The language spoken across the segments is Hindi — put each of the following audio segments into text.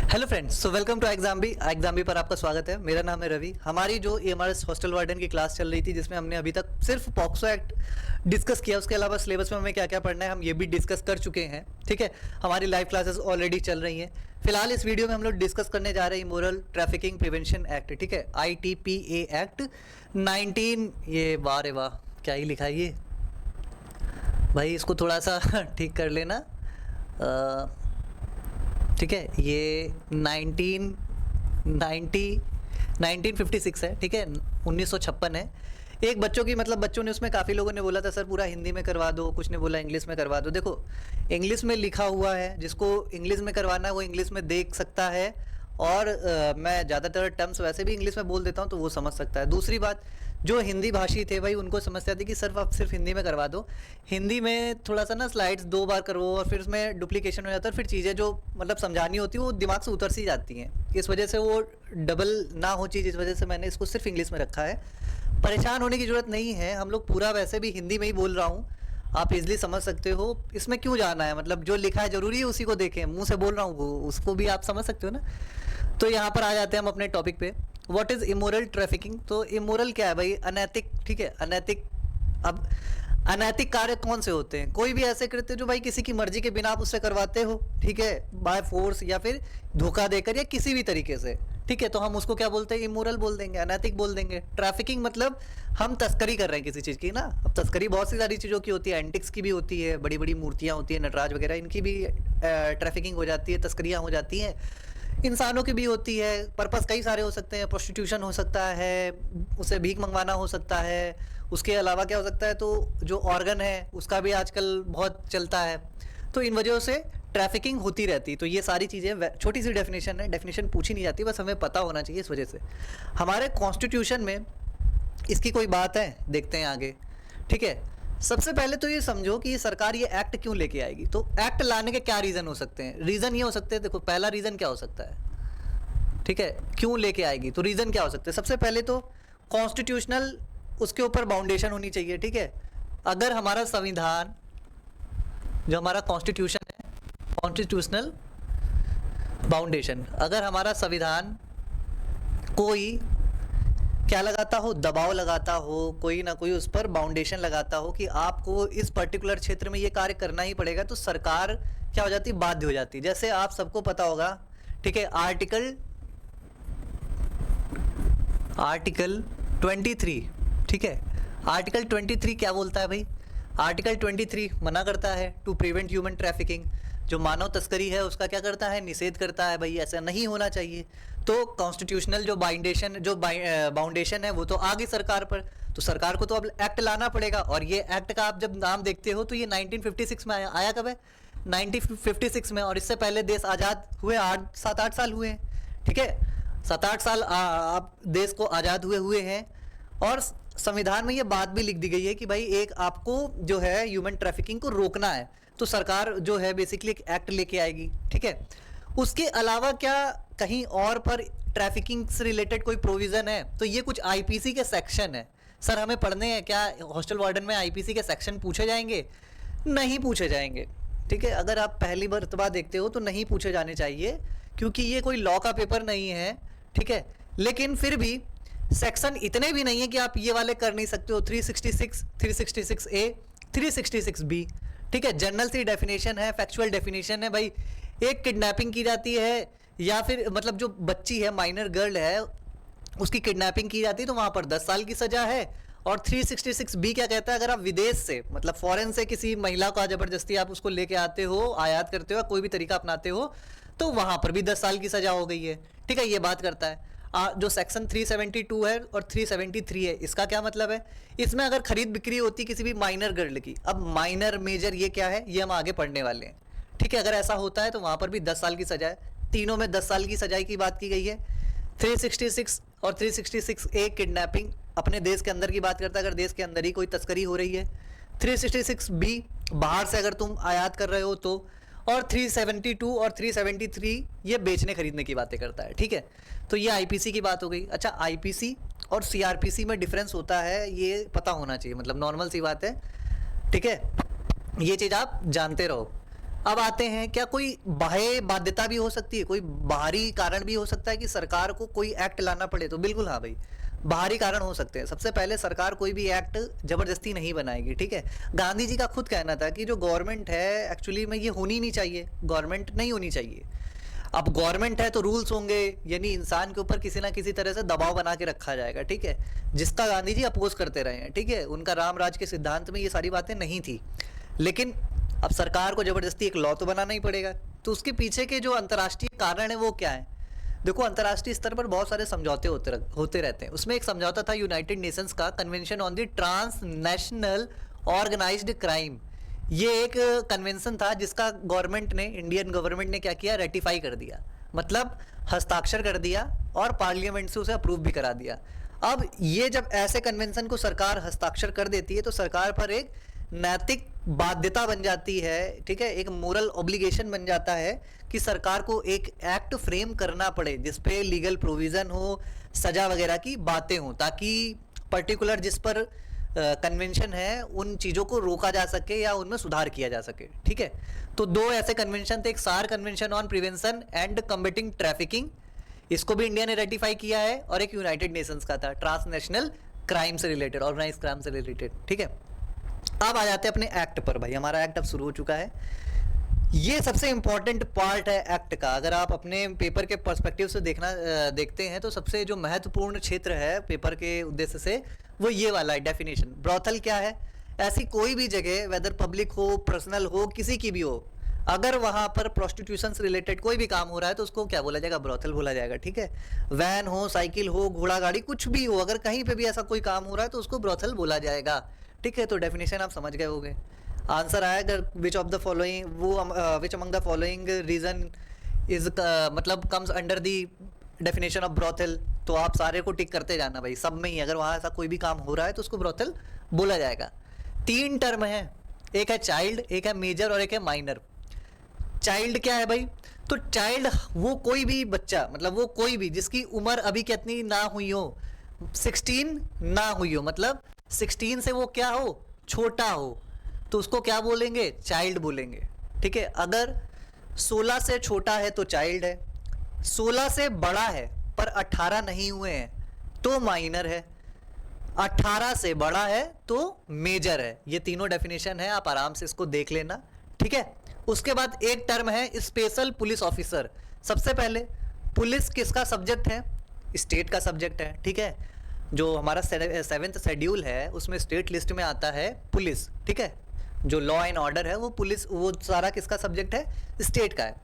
Hello friends, so welcome to exam B पर आपका स्वागत है। मेरा नाम है रवि। हमारी जो एमआरएस हॉस्टल वार्डन की क्लास चल रही थी, जिसमें हमने अभी तक सिर्फ पॉक्सो एक्ट डिस्कस किया, उसके अलावा सिलेबस में हमें क्या क्या पढ़ना है हम ये भी डिस्कस कर चुके हैं। ठीक है, हमारी लाइव क्लासेस ऑलरेडी चल रही हैं। फिलहाल इस वीडियो में हम लोग डिस्कस करने जा रहे हैं इमोरल ट्रैफिकिंग प्रिवेंशन एक्ट। ठीक है, ITPA एक्ट 19। ये वाह रे वाह, क्या ही लिखा है ये भाई, इसको थोड़ा सा ठीक कर लेना। ठीक है, ये 1956 है। ठीक है, 1956 है। एक बच्चों की मतलब बच्चों ने उसमें काफ़ी लोगों ने बोला था सर पूरा हिंदी में करवा दो, कुछ ने बोला इंग्लिश में करवा दो। देखो, इंग्लिश में लिखा हुआ है, जिसको इंग्लिश में करवाना है वो इंग्लिश में देख सकता है, और मैं ज़्यादातर टर्म्स वैसे भी इंग्लिश में बोल देता हूँ तो वो समझ सकता है। दूसरी बात, जो हिंदी भाषी थे भाई उनको समस्या थी कि सिर्फ आप सिर्फ हिंदी में करवा दो। हिंदी में थोड़ा सा ना स्लाइड्स 2 बार करो और फिर उसमें डुप्लीकेशन हो जाता है, और फिर चीज़ें जो मतलब समझानी होती है वो दिमाग से उतर सी जाती हैं। इस वजह से वो डबल ना हो चीज़, इस वजह से मैंने इसको सिर्फ इंग्लिश में रखा है। परेशान होने की ज़रूरत नहीं है, हम लोग पूरा वैसे भी हिंदी में ही बोल रहा हूँ, आप इजली समझ सकते हो। इसमें क्यों जाना है, मतलब जो लिखा है ज़रूरी है उसी को देखें, मुंह से बोल रहा हूँ वो उसको भी आप समझ सकते हो ना। तो यहाँ पर आ जाते हैं हम अपने टॉपिक पे। What is immoral trafficking. तो इमोरल क्या है भाई, अनैतिक। ठीक है, अनैतिक। अब अनैतिक कार्य कौन से होते हैं? कोई भी ऐसे कृत्य जो भाई किसी की मर्जी के बिना आप उससे करवाते हो, ठीक है, बाय फोर्स या फिर धोखा देकर या किसी भी तरीके से। ठीक है, तो हम उसको क्या बोलते हैं, इमोरल बोल देंगे, अनैतिक बोल देंगे। ट्रैफिकिंग मतलब हम तस्करी कर रहे हैं किसी चीज़ की ना। अब तस्करी बहुत सी सारी चीज़ों की होती है, एंटिक्स की भी होती है, बड़ी बड़ी मूर्तियाँ होती है, नटराज वगैरह, इनकी भी ट्रैफिकिंग हो जाती है, तस्करियाँ हो जाती हैं। इंसानों की भी होती है। पर्पस कई सारे हो सकते हैं, प्रोस्टिट्यूशन हो सकता है, उसे भीख मंगवाना हो सकता है, उसके अलावा क्या हो सकता है, तो जो ऑर्गन है उसका भी आजकल बहुत चलता है। तो इन वजहों से ट्रैफिकिंग होती रहती है। तो ये सारी चीज़ें, छोटी सी डेफिनेशन है, डेफिनेशन पूछी नहीं जाती, बस हमें पता होना चाहिए। इस वजह से हमारे कॉन्स्टिट्यूशन में इसकी कोई बात है, देखते हैं आगे। ठीक है, सबसे पहले तो ये समझो कि ये सरकार ये एक्ट क्यों लेके आएगी। तो एक्ट लाने के क्या रीज़न हो सकते हैं? रीज़न ये हो सकते हैं, देखो पहला रीज़न क्या हो सकता है, ठीक है, क्यों लेके आएगी, तो रीज़न क्या हो सकते हैं? सबसे पहले तो कॉन्स्टिट्यूशनल उसके ऊपर बाउंडेशन होनी चाहिए। ठीक है, अगर हमारा संविधान, जो हमारा कॉन्स्टिट्यूशन है, कॉन्स्टिट्यूशनल बाउंडेशन, अगर हमारा संविधान कोई क्या लगाता हो, दबाव लगाता हो, कोई ना कोई उस पर बाउंडेशन लगाता हो कि आपको इस पर्टिकुलर क्षेत्र में ये कार्य करना ही पड़ेगा, तो सरकार क्या हो जाती है, बाध्य हो जाती है। जैसे आप सबको पता होगा, ठीक है, आर्टिकल 23। ठीक है, आर्टिकल 23 क्या बोलता है भाई? आर्टिकल 23 मना करता है टू प्रिवेंट ह्यूमन ट्रैफिकिंग, जो मानव तस्करी है उसका क्या करता है, निषेध करता है, भाई ऐसा नहीं होना चाहिए। तो कॉन्स्टिट्यूशनल जो बाउंडेशन है वो तो आ गई सरकार पर, तो सरकार को तो अब एक्ट लाना पड़ेगा। और ये एक्ट का आप जब नाम देखते हो तो ये 1956 में आया कब है, 1956 में। और इससे पहले देश आज़ाद हुए 7-8 साल हुए हैं। ठीक है, 7-8 साल आप देश को आज़ाद हुए हैं। और संविधान में ये बात भी लिख दी गई है कि भाई एक आपको जो है ह्यूमन ट्रैफिकिंग को रोकना है, तो सरकार जो है बेसिकली एक एक्ट लेके आएगी। ठीक है, उसके अलावा क्या कहीं और पर ट्रैफिकिंग से रिलेटेड कोई प्रोविज़न है? तो ये कुछ आईपीसी के सेक्शन है। सर हमें पढ़ने हैं क्या हॉस्टल वार्डन में, आईपीसी के सेक्शन पूछे जाएंगे? नहीं पूछे जाएंगे। ठीक है, अगर आप पहली मर्तबा देखते हो तो नहीं पूछे जाने चाहिए, क्योंकि ये कोई लॉ का पेपर नहीं है। ठीक है, लेकिन फिर भी सेक्शन इतने भी नहीं है कि आप ये वाले कर नहीं सकते हो। 366, 366A, 366B। ठीक है, जनरल सी डेफिनेशन है, फैक्चुअल डेफिनेशन है भाई। एक किडनैपिंग की जाती है, या फिर मतलब जो बच्ची है, माइनर गर्ल है, उसकी किडनैपिंग की जाती है तो वहाँ पर 10 साल की सज़ा है। और 366B क्या कहता है, अगर आप विदेश से मतलब फॉरेन से किसी महिला को ज़बरदस्ती आप उसको लेके आते हो, आयात करते हो, कोई भी तरीका अपनाते हो, तो वहाँ पर भी 10 साल की सज़ा हो गई है। ठीक है, ये बात करता है। जो सेक्शन 372 है और 373 है, इसका क्या मतलब है? इसमें अगर खरीद बिक्री होती किसी भी माइनर गर्ल की, अब माइनर मेजर ये क्या है, ये हम आगे पढ़ने वाले हैं। ठीक है, अगर ऐसा होता है तो वहाँ पर भी 10 साल की सजा है। तीनों में 10 साल की सजाई की बात की गई है। 366 और 366A किडनैपिंग अपने देश के अंदर की बात करता है, अगर देश के अंदर ही कोई तस्करी हो रही है। 366B बाहर से अगर तुम आयात कर रहे हो तो। और 372 और 373 ये बेचने खरीदने की बातें करता है। ठीक है, तो ये आईपीसी की बात हो गई। अच्छा, आईपीसी और सीआरपीसी में डिफरेंस होता है, ये पता होना चाहिए, मतलब नॉर्मल सी बात है। ठीक है, ये चीज़ आप जानते रहो। अब आते हैं, क्या कोई बाह्य बाध्यता भी हो सकती है, कोई बाहरी कारण भी हो सकता है कि सरकार को कोई एक्ट लाना पड़े? तो बिल्कुल हाँ भाई, बाहरी कारण हो सकते हैं। सबसे पहले सरकार कोई भी एक्ट जबरदस्ती नहीं बनाएगी, ठीक है। गांधी जी का खुद कहना था कि जो गवर्नमेंट है एक्चुअली में ये होनी नहीं चाहिए, गवर्नमेंट नहीं होनी चाहिए। अब गवर्नमेंट है तो रूल्स होंगे, यानी इंसान के ऊपर किसी ना किसी तरह से दबाव बना के रखा जाएगा, ठीक है, जिसका गांधी जी अपोज करते रहे हैं, ठीक है। उनका राम राज के सिद्धांत में ये सारी बातें नहीं थी, लेकिन अब सरकार को जबरदस्ती एक लॉ तो बनाना ही पड़ेगा। तो उसके पीछे के जो अंतर्राष्ट्रीय कारण है वो क्या है? देखो, अंतर्राष्ट्रीय स्तर पर बहुत सारे समझौते होते रहते हैं। उसमें एक समझौता था यूनाइटेड नेशंस का, convention on the transnational organised crime. ये एक कन्वेंशन था जिसका गवर्नमेंट ने, इंडियन गवर्नमेंट ने क्या किया, रेटिफाई कर दिया, मतलब हस्ताक्षर कर दिया और पार्लियामेंट से उसे अप्रूव भी करा दिया। अब ये जब ऐसे कन्वेंशन को सरकार हस्ताक्षर कर देती है तो सरकार पर एक नैतिक बाध्यता बन जाती है, ठीक है, एक मोरल ऑब्लिगेशन बन जाता है कि सरकार को एक एक्ट फ्रेम करना पड़े जिसपे लीगल प्रोविजन हो, सजा वगैरह की बातें हो, ताकि पर्टिकुलर जिस पर कन्वेंशन है उन चीज़ों को रोका जा सके या उनमें सुधार किया जा सके, ठीक है। तो दो ऐसे कन्वेंशन थे, एक सार convention on prevention and कम्बेटिंग trafficking, इसको भी इंडिया ने रेटिफाई किया है, और एक यूनाइटेड नेशंस का था ट्रांसनेशनल क्राइम से रिलेटेड, ऑर्गेनाइज क्राइम से रिलेटेड, ठीक है। अब आ जाते हैं अपने एक्ट पर। भाई हमारा एक्ट अब शुरू हो चुका है। ये सबसे इंपॉर्टेंट पार्ट है एक्ट का। अगर आप अपने पेपर के पर्सपेक्टिव से देखते हैं तो सबसे जो महत्वपूर्ण क्षेत्र है पेपर के उद्देश्य से वो ये वाला है, डेफिनेशन। ब्रॉथल क्या है? ऐसी कोई भी जगह, वेदर पब्लिक हो, पर्सनल हो, किसी की भी हो, अगर वहां पर प्रोस्टिट्यूशन से रिलेटेड कोई भी काम हो रहा है तो उसको क्या बोला जाएगा? ब्रॉथल बोला जाएगा, ठीक है। वैन हो, साइकिल हो, घोड़ा गाड़ी, कुछ भी हो, अगर कहीं पे भी ऐसा कोई काम हो रहा है तो उसको ब्रॉथल बोला जाएगा, ठीक है। तो डेफिनेशन आप समझ गए होंगे। आंसर आएगा which of the following, which among the following reason is मतलब comes under the definition of brothel. तो आप सारे को टिक करते जाना भाई, सब में ही अगर वहाँ ऐसा कोई भी काम हो रहा है तो उसको ब्रॉथल बोला जाएगा। 3 टर्म है, एक है चाइल्ड, एक है मेजर और एक है माइनर। चाइल्ड क्या है भाई? तो चाइल्ड वो कोई भी बच्चा, मतलब वो कोई भी जिसकी उम्र अभी कितनी ना हुई हो, 16 ना हुई हो, मतलब 16 से वो क्या हो, छोटा हो, तो उसको क्या बोलेंगे? चाइल्ड बोलेंगे, ठीक है। अगर 16 से छोटा है तो चाइल्ड है, 16 से बड़ा है पर 18 नहीं हुए हैं तो माइनर है, 18 से बड़ा है तो मेजर है। ये तीनों डेफिनेशन है, आप आराम से इसको देख लेना, ठीक है। उसके बाद एक टर्म है स्पेशल पुलिस ऑफिसर। सबसे पहले, पुलिस किसका सब्जेक्ट है? स्टेट का सब्जेक्ट है, ठीक है। जो हमारा 7th शेड्यूल है उसमें स्टेट लिस्ट में आता है पुलिस, ठीक है। जो लॉ एंड ऑर्डर है वो पुलिस, वो सारा किसका सब्जेक्ट है? स्टेट का है।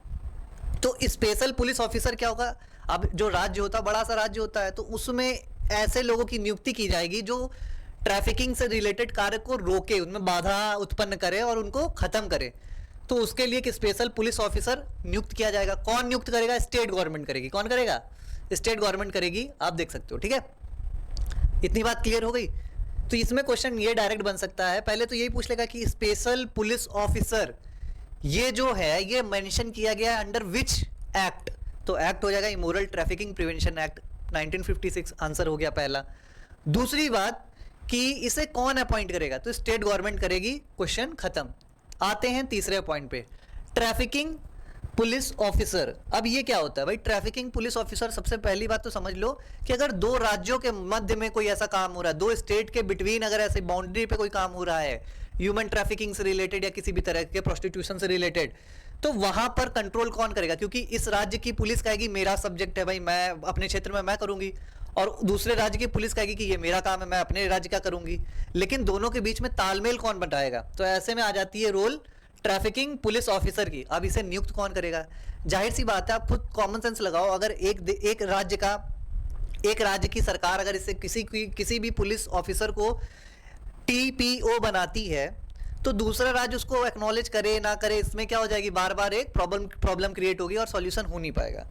तो स्पेशल पुलिस ऑफिसर क्या होगा? अब जो राज्य होता है, बड़ा सा राज्य होता है, तो उसमें ऐसे लोगों की नियुक्ति की जाएगी जो ट्रैफिकिंग से रिलेटेड कार्य को रोके, उनमें बाधा उत्पन्न करे और उनको खत्म करे। तो उसके लिए एक स्पेशल पुलिस ऑफिसर नियुक्त किया जाएगा। कौन नियुक्त करेगा? स्टेट गवर्नमेंट करेगी। कौन करेगा? स्टेट गवर्नमेंट करेगी, आप देख सकते हो, ठीक है। इतनी बात क्लियर हो गई? तो इसमें क्वेश्चन ये डायरेक्ट बन सकता है, पहले तो यही पूछ लेगा कि स्पेशल पुलिस ऑफिसर ये जो है ये मेंशन किया गया है अंडर विच एक्ट? तो एक्ट हो जाएगा immoral trafficking prevention act 1956, answer हो गया पहला। दूसरी बात कि इसे कौन अपॉइंट करेगा? तो स्टेट गवर्नमेंट करेगी, क्वेश्चन खत्म। आते हैं तीसरे पॉइंट पे, ट्रैफिकिंग पुलिस ऑफिसर। अब ये क्या होता है भाई? ट्रैफिकिंग पुलिस ऑफिसर, सबसे पहली बात तो समझ लो कि अगर दो राज्यों के मध्य में कोई ऐसा काम हो रहा है, दो स्टेट के बिटवीन अगर ऐसे बाउंड्री पे कोई काम हो रहा है ह्यूमन ट्रैफिकिंग से रिलेटेड या किसी भी तरह के प्रोस्टिट्यूशन से रिलेटेड, तो वहां पर कंट्रोल कौन करेगा? क्योंकि इस राज्य की पुलिस कहेगी मेरा सब्जेक्ट है भाई, मैं अपने क्षेत्र में मैं करूंगी, और दूसरे राज्य की पुलिस कहेगी कि ये मेरा काम है, मैं अपने राज्य का करूंगी। लेकिन दोनों के बीच में तालमेल कौन बनाएगा? तो ऐसे में आ जाती है रोल ट्रैफिकिंग पुलिस ऑफिसर की। अब इसे नियुक्त कौन करेगा? जाहिर सी बात है, आप खुद कॉमन सेंस लगाओ। अगर एक राज्य की सरकार अगर इसे किसी भी पुलिस ऑफिसर को टीपीओ बनाती है तो दूसरा राज्य उसको एक्नॉलेज करे ना करे, इसमें क्या हो जाएगी? बार बार एक प्रॉब्लम क्रिएट होगी और सॉल्यूशन हो नहीं पाएगा।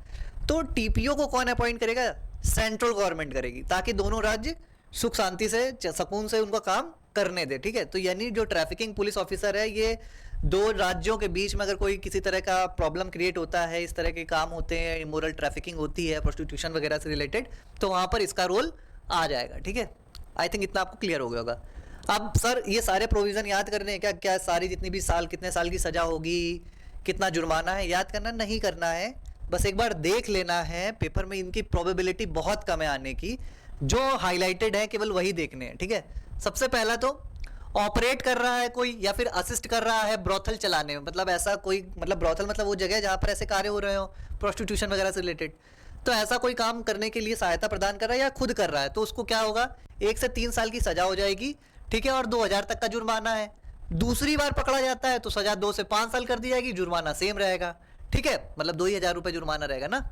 तो टीपीओ को कौन अपॉइंट करेगा? सेंट्रल गवर्नमेंट करेगी, ताकि दोनों राज्य सुख शांति से, सुकून से उनका काम करने दे, ठीक है। तो यानी जो ट्रैफिकिंग पुलिस ऑफिसर है, ये दो राज्यों के बीच में अगर कोई किसी तरह का प्रॉब्लम क्रिएट होता है, इस तरह के काम होते हैं, इमोरल ट्रैफिकिंग होती है प्रोस्टिट्यूशन वगैरह से रिलेटेड, तो वहां पर इसका रोल आ जाएगा, ठीक है। आई थिंक इतना आपको क्लियर हो गया होगा। अब सर ये सारे प्रोविजन याद करने हैं क्या? क्या सारी जितनी भी साल, कितने साल की सजा होगी, कितना जुर्माना है याद करना नहीं करना है, बस एक बार देख लेना है। पेपर में इनकी प्रोबेबिलिटी बहुत कम है आने की, जो हाईलाइटेड है केवल वही देखने हैं, ठीक है। सबसे पहला तो ऑपरेट कर रहा है कोई या फिर असिस्ट कर रहा है ब्रोथल चलाने में, मतलब ऐसा कोई, मतलब ब्रोथल मतलब वो जगह जहाँ पर ऐसे कार्य हो रहे हो प्रोस्टिट्यूशन वगैरह से रिलेटेड, तो ऐसा कोई काम करने के लिए सहायता प्रदान कर रहा है या खुद कर रहा है तो उसको क्या होगा, 1 से 3 साल की सजा हो जाएगी, ठीक है, और 2000 तक का जुर्माना है। दूसरी बार पकड़ा जाता है तो सजा 2 से 5 साल कर दी जाएगी, जुर्माना सेम रहेगा, ठीक है, मतलब 2,000 रुपये जुर्माना रहेगा ना।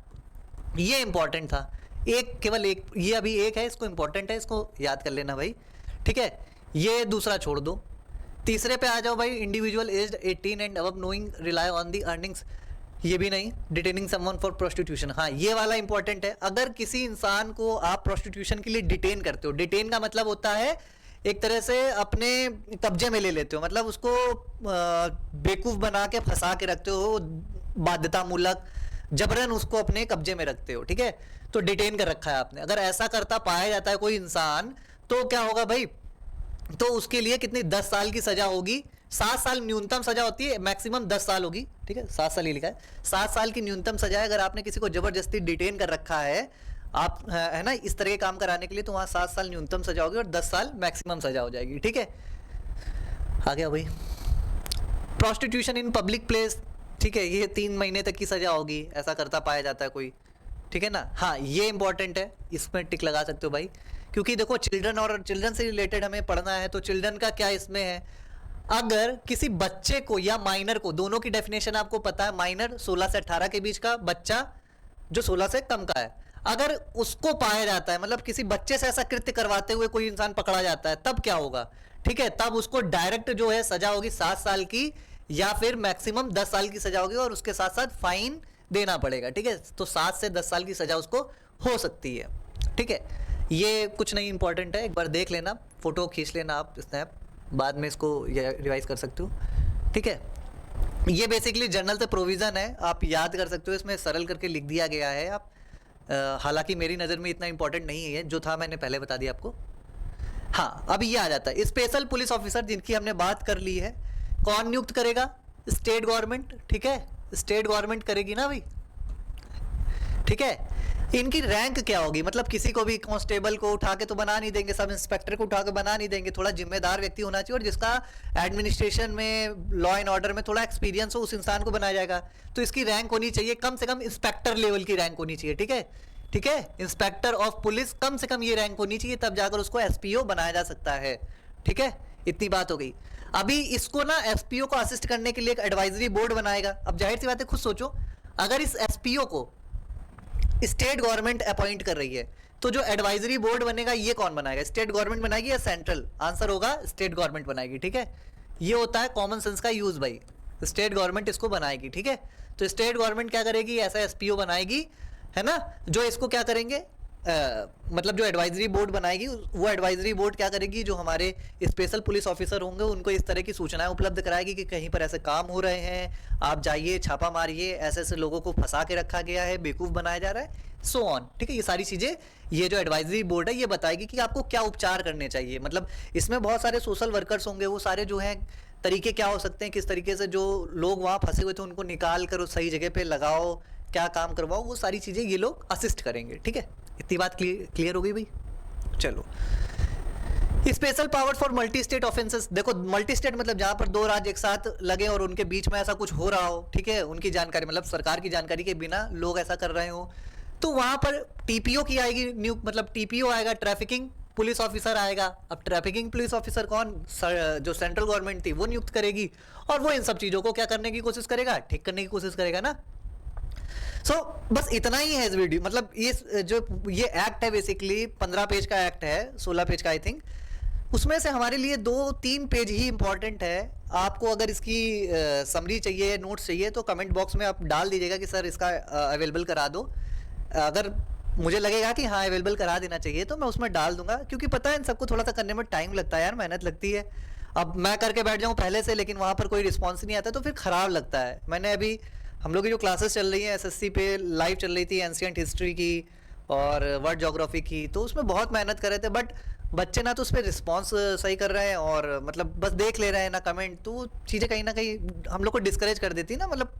ये इंपॉर्टेंट था, एक केवल एक, ये अभी एक है, इसको इंपॉर्टेंट है, इसको याद कर लेना भाई, ठीक है। ये दूसरा छोड़ दो, तीसरे पे आ जाओ भाई, individual aged 18 and above knowing rely on the earnings, ये भी नहीं। डिटेनिंग समवन फॉर प्रोस्टिट्यूशन, हाँ ये वाला इंपॉर्टेंट है। अगर किसी इंसान को आप प्रोस्टिट्यूशन के लिए डिटेन करते हो, डिटेन का मतलब होता है एक तरह से अपने कब्जे में ले लेते हो, मतलब उसको बेवकूफ़ बना के फंसा के रखते हो, बाध्यतामूलक जबरन उसको अपने कब्जे में रखते हो, ठीक है, तो डिटेन कर रखा है आपने। अगर ऐसा करता पाया जाता है कोई इंसान तो क्या होगा भाई, तो उसके लिए कितनी 10 साल की सजा होगी। 7 साल न्यूनतम सजा होती है, मैक्सिमम 10 साल होगी, ठीक है, 7 साल ही लिखा है, 7 साल की न्यूनतम सजा है। अगर आपने किसी को जबरदस्ती डिटेन कर रखा है आप, है ना, इस तरह के काम कराने के लिए, तो वहाँ 7 साल न्यूनतम सजा होगी और 10 साल मैक्सिमम सजा हो जाएगी, ठीक है। आ गया भाई, प्रोस्टिट्यूशन इन पब्लिक प्लेस, ठीक है, ये 3 महीने तक की सजा होगी, ऐसा करता पाया जाता है कोई, ठीक है ना। हाँ ये इंपॉर्टेंट है, इसमें टिक लगा सकते हो भाई, क्योंकि देखो चिल्ड्रन और चिल्ड्रन से रिलेटेड हमें पढ़ना है, तो चिल्ड्रन का क्या इसमें है, अगर किसी बच्चे को या माइनर को, दोनों की डेफिनेशन आपको पता है, माइनर 16 से 18 के बीच का, बच्चा जो 16 से कम का है, अगर उसको पाया जाता है, मतलब किसी बच्चे से ऐसा कृत्य करवाते हुए कोई इंसान पकड़ा जाता है, तब क्या होगा, ठीक है, तब उसको डायरेक्ट जो है सजा होगी 7 साल की या फिर मैक्सिमम 10 साल की सजा होगी, और उसके साथ साथ फाइन देना पड़ेगा, ठीक है। तो 7 से 10 साल की सजा उसको हो सकती है, ठीक है। ये कुछ नहीं, इंपॉर्टेंट है, एक बार देख लेना, फोटो खींच लेना आप स्नैप, बाद में इसको रिवाइज कर सकते हो, ठीक है। ये बेसिकली जर्नल से प्रोविज़न है, आप याद कर सकते हो, इसमें सरल करके लिख दिया गया है। आप हालांकि मेरी नज़र में इतना इंपॉर्टेंट नहीं है, जो था मैंने पहले बता दिया आपको। हाँ अब ये आ जाता है स्पेशल पुलिस ऑफिसर, जिनकी हमने बात कर ली है, कौन नियुक्त करेगा, स्टेट गवर्नमेंट, ठीक है, स्टेट गवर्नमेंट करेगी ना भाई, ठीक है। इनकी रैंक क्या होगी, मतलब किसी को भी कांस्टेबल को उठा के तो बना नहीं देंगे, सब इंस्पेक्टर को उठा के बना नहीं देंगे, थोड़ा जिम्मेदार व्यक्ति होना चाहिए और जिसका एडमिनिस्ट्रेशन में, लॉ एंड ऑर्डर में थोड़ा एक्सपीरियंस हो, उस इंसान को बनाया जाएगा। तो इसकी रैंक होनी चाहिए कम से कम इंस्पेक्टर लेवल की रैंक होनी चाहिए, ठीक है, ठीक है, इंस्पेक्टर ऑफ पुलिस कम से कम ये रैंक होनी चाहिए, तब जाकर उसको एसपीओ बनाया जा सकता है, ठीक है। इतनी बात हो गई। अभी इसको ना एसपीओ को असिस्ट करने के लिए एक एडवाइजरी बोर्ड बनाएगा। अब जाहिर सी बात है, खुद सोचो, अगर इस एसपीओ को स्टेट गवर्नमेंट अपॉइंट कर रही है, तो जो एडवाइजरी बोर्ड बनेगा ये कौन बनाएगा, स्टेट गवर्नमेंट बनाएगी या सेंट्रल, आंसर होगा स्टेट गवर्नमेंट बनाएगी, ठीक है। ये होता है कॉमन सेंस का यूज भाई, स्टेट गवर्नमेंट इसको बनाएगी, ठीक है। तो स्टेट गवर्नमेंट क्या करेगी, ऐसा एसपीओ बनाएगी, है ना, जो इसको क्या करेंगे, मतलब जो एडवाइजरी बोर्ड बनाएगी, वो एडवाइजरी बोर्ड क्या करेगी, जो हमारे स्पेशल पुलिस ऑफिसर होंगे उनको इस तरह की सूचनाएं उपलब्ध कराएगी कि कहीं पर ऐसे काम हो रहे हैं, आप जाइए छापा मारिए, ऐसे ऐसे लोगों को फंसा के रखा गया है, बेवकूफ़ बनाया जा रहा है, सो ऑन, ठीक है। ये सारी चीज़ें ये जो एडवाइजरी बोर्ड है ये बताएगी कि आपको क्या उपचार करने चाहिए। मतलब इसमें बहुत सारे सोशल वर्कर्स होंगे, वो सारे जो हैं तरीके क्या हो सकते हैं, किस तरीके से जो लोग वहाँ फंसे हुए थे उनको निकाल कर उस सही जगह पे लगाओ, क्या काम करवाओ, वो सारी चीज़ें ये लोग असिस्ट करेंगे, ठीक है। इतनी बात क्लियर हो गई भाई। चलो, special power for multi state offences, देखो मल्टी स्टेट मतलब जहां पर 2 राज्य एक साथ लगे और उनके बीच में ऐसा कुछ हो रहा हो, ठीक है, उनकी जानकारी, मतलब सरकार की जानकारी के बिना लोग ऐसा कर रहे हो, तो वहां पर टीपीओ की आएगी न्यू, मतलब टीपीओ आएगा, ट्रैफिकिंग पुलिस ऑफिसर आएगा। अब ट्रैफिकिंग पुलिस ऑफिसर कौन, जो सेंट्रल गवर्नमेंट थी वो नियुक्त करेगी, और वो इन सब चीज़ों को क्या करने की कोशिश करेगा, ठीक करने की कोशिश करेगा ना। बस इतना ही है इस वीडियो, मतलब ये एक्ट है बेसिकली 15 पेज का एक्ट है, 16 पेज का आई थिंक, उसमें से हमारे लिए 2-3 पेज ही इंपॉर्टेंट है। आपको अगर इसकी समरी चाहिए, नोट्स चाहिए, तो कमेंट बॉक्स में आप डाल दीजिएगा कि सर इसका अवेलेबल करा दो। अगर मुझे लगेगा कि हाँ अवेलेबल करा देना चाहिए तो मैं उसमें डाल दूंगा, क्योंकि पता है इन सबको थोड़ा सा करने में टाइम लगता है यार, मेहनत लगती है। अब मैं करके बैठ जाऊँ पहले से, लेकिन वहाँ पर कोई रिस्पॉन्स नहीं आता तो फिर ख़राब लगता है। मैंने अभी हम लोग की जो क्लासेस चल रही हैं एसएससी पे लाइव चल रही थी, एंशिएंट हिस्ट्री की और वर्ल्ड ज्योग्राफी की, तो उसमें बहुत मेहनत कर रहे थे, बट बच्चे ना तो उस पर रिस्पॉन्स सही कर रहे हैं और मतलब बस देख ले रहे हैं ना कमेंट, तो चीज़ें कहीं ना कहीं हम लोग को डिस्करेज कर देती है ना, मतलब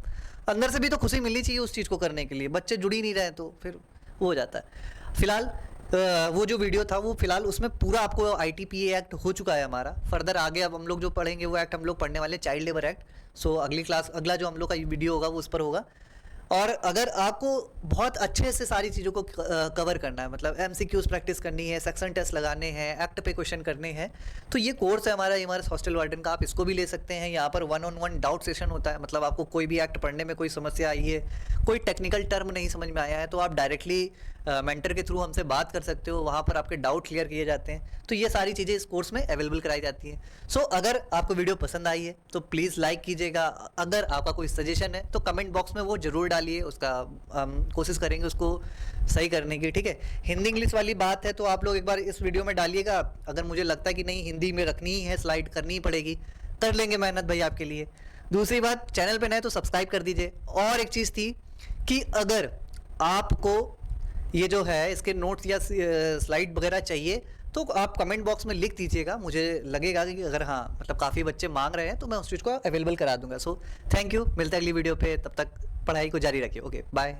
अंदर से भी तो खुशी मिलनी चाहिए उस चीज़ को करने के लिए, बच्चे जुड़ ही नहीं रहे तो फिर वो हो जाता है। फिलहाल वो जो वीडियो था वो फिलहाल उसमें पूरा आपको ITPA एक्ट हो चुका है हमारा। फर्दर आगे अब हम लोग जो पढ़ेंगे वो एक्ट हम लोग पढ़ने वाले चाइल्ड लेबर एक्ट। सो अगली क्लास अगला जो हम लोग का वीडियो होगा वो उस पर होगा। और अगर आपको बहुत अच्छे से सारी चीज़ों को कवर करना है, मतलब MCQs प्रैक्टिस करनी है, सेक्शन टेस्ट लगाने हैं, एक्ट पे क्वेश्चन करने हैं, तो ये कोर्स है हमारा हमारे हॉस्टल वार्डन का, आप इसको भी ले सकते हैं। यहाँ पर 1-on-1 डाउट सेशन होता है, मतलब आपको कोई भी एक्ट पढ़ने में कोई समस्या आई है, कोई टेक्निकल टर्म नहीं समझ में आया है, तो आप डायरेक्टली मेंटर के थ्रू हमसे बात कर सकते हो, वहाँ पर आपके डाउट क्लियर किए जाते हैं। तो ये सारी चीज़ें इस कोर्स में अवेलेबल कराई जाती हैं। सो अगर आपको वीडियो पसंद आई है तो प्लीज़ लाइक कीजिएगा। अगर आपका कोई सजेशन है तो कमेंट बॉक्स में वो ज़रूर डालिए, उसका कोशिश करेंगे उसको सही करने की, ठीक है। हिंदी इंग्लिश वाली बात है तो आप लोग एक बार इस वीडियो में डालिएगा। अगर मुझे लगता है कि नहीं हिंदी में रखनी ही है, स्लाइड करनी ही पड़ेगी, कर लेंगे मेहनत भाई आपके लिए। दूसरी बात, चैनल पे नए तो सब्सक्राइब कर दीजिए। और एक चीज़ थी कि अगर आपको ये जो है इसके नोट्स या स्लाइड वगैरह चाहिए तो आप कमेंट बॉक्स में लिख दीजिएगा, मुझे लगेगा कि अगर हाँ मतलब काफ़ी बच्चे मांग रहे हैं तो मैं उस चीज़ को अवेलेबल करा दूंगा। सो थैंक यू, मिलता है अगली वीडियो पे, तब तक पढ़ाई को जारी रखिए। Okay bye.